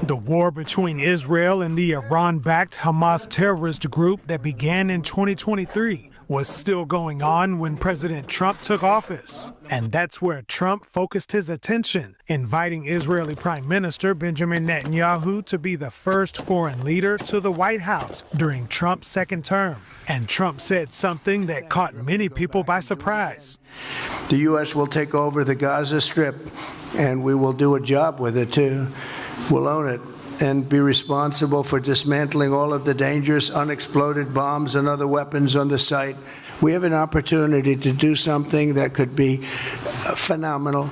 The war between Israel and the Iran-backed Hamas terrorist group that began in 2023 was still going on when President Trump took office. And that's where Trump focused his attention, inviting Israeli Prime Minister Benjamin Netanyahu to be the first foreign leader to the White House during Trump's second term. And Trump said something that caught many people by surprise. The U.S. will take over the Gaza Strip, and we will do a job with it too. We'll own it and be responsible for dismantling all of the dangerous unexploded bombs and other weapons on the site. We have an opportunity to do something that could be phenomenal.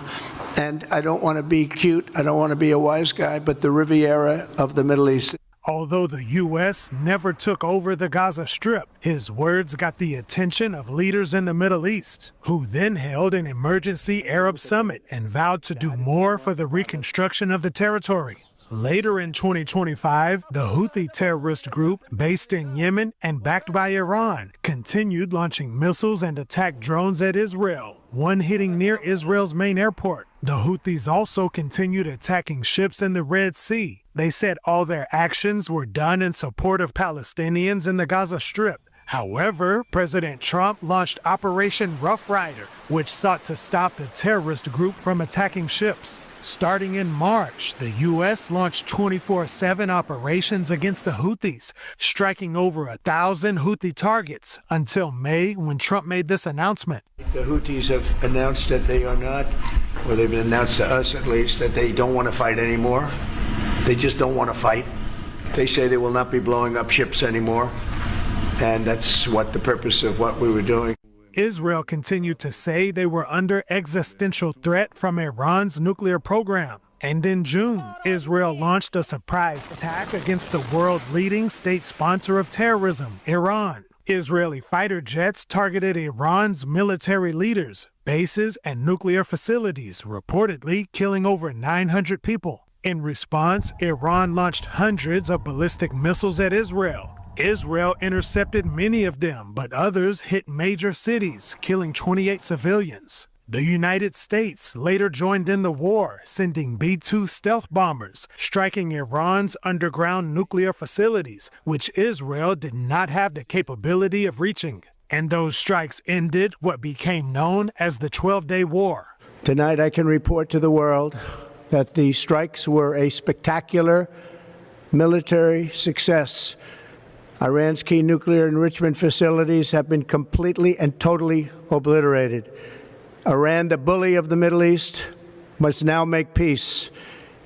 And I don't want to be cute, I don't want to be a wise guy, but the Riviera of the Middle East. Although the U.S. never took over the Gaza Strip, his words got the attention of leaders in the Middle East, who then held an emergency Arab summit and vowed to do more for the reconstruction of the territory. Later in 2025, the Houthi terrorist group, based in Yemen and backed by Iran, continued launching missiles and attack drones at Israel, one hitting near Israel's main airport. The Houthis also continued attacking ships in the Red Sea. They said all their actions were done in support of Palestinians in the Gaza Strip. However, President Trump launched Operation Rough Rider, which sought to stop the terrorist group from attacking ships. Starting in March, the U.S. launched 24/7 operations against the Houthis, striking over 1,000 Houthi targets until May, when Trump made this announcement. The Houthis have announced that they are not, or they've announced to us at least, that they don't want to fight anymore. They just don't want to fight. They say they will not be blowing up ships anymore. And that's what the purpose of what we were doing. Israel continued to say they were under existential threat from Iran's nuclear program. And in June, Israel launched a surprise attack against the world-leading state sponsor of terrorism, Iran. Israeli fighter jets targeted Iran's military leaders, bases, and nuclear facilities, reportedly killing over 900 people. In response, Iran launched hundreds of ballistic missiles at Israel. Israel intercepted many of them, but others hit major cities, killing 28 civilians. The United States later joined in the war, sending B-2 stealth bombers, striking Iran's underground nuclear facilities, which Israel did not have the capability of reaching. And those strikes ended what became known as the 12-Day War. Tonight I can report to the world that the strikes were a spectacular military success. Iran's key nuclear enrichment facilities have been completely and totally obliterated. Iran, the bully of the Middle East, must now make peace.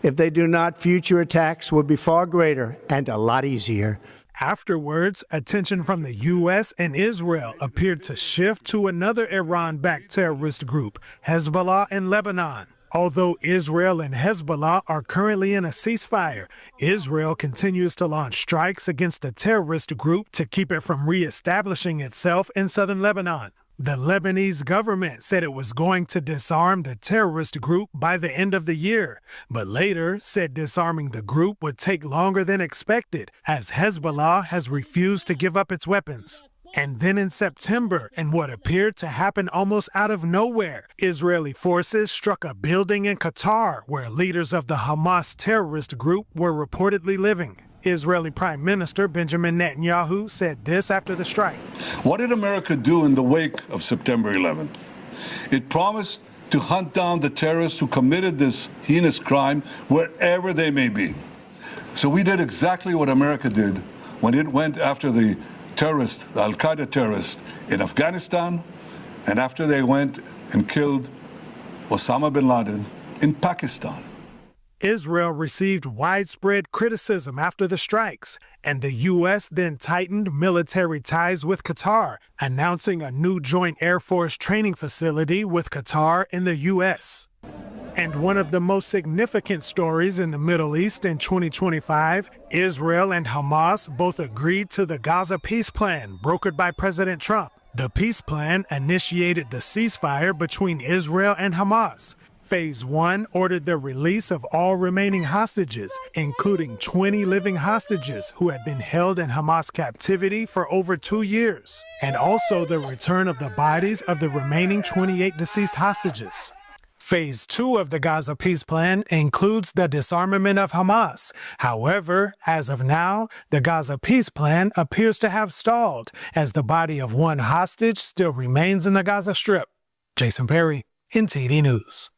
If they do not, future attacks will be far greater and a lot easier. Afterwards, attention from the U.S. and Israel appeared to shift to another Iran-backed terrorist group, Hezbollah in Lebanon. Although Israel and Hezbollah are currently in a ceasefire, Israel continues to launch strikes against the terrorist group to keep it from reestablishing itself in southern Lebanon. The Lebanese government said it was going to disarm the terrorist group by the end of the year, but later said disarming the group would take longer than expected, as Hezbollah has refused to give up its weapons. And then in September, in what appeared to happen almost out of nowhere, Israeli forces struck a building in Qatar where leaders of the Hamas terrorist group were reportedly living. Israeli Prime Minister Benjamin Netanyahu said this after the strike. What did America do in the wake of September 11th? It promised to hunt down the terrorists who committed this heinous crime wherever they may be. So we did exactly what America did when it went after the terrorists, the Al-Qaeda terrorists in Afghanistan, and after they went and killed Osama bin Laden in Pakistan. Israel received widespread criticism after the strikes, and the U.S. then tightened military ties with Qatar, announcing a new joint Air Force training facility with Qatar in the U.S. And one of the most significant stories in the Middle East in 2025, Israel and Hamas both agreed to the Gaza peace plan brokered by President Trump. The peace plan initiated the ceasefire between Israel and Hamas. Phase 1 ordered the release of all remaining hostages, including 20 living hostages who had been held in Hamas captivity for over 2 years, and also the return of the bodies of the remaining 28 deceased hostages. Phase 2 of the Gaza peace plan includes the disarmament of Hamas. However, as of now, the Gaza peace plan appears to have stalled, as the body of one hostage still remains in the Gaza Strip. Jason Perry, NTD News.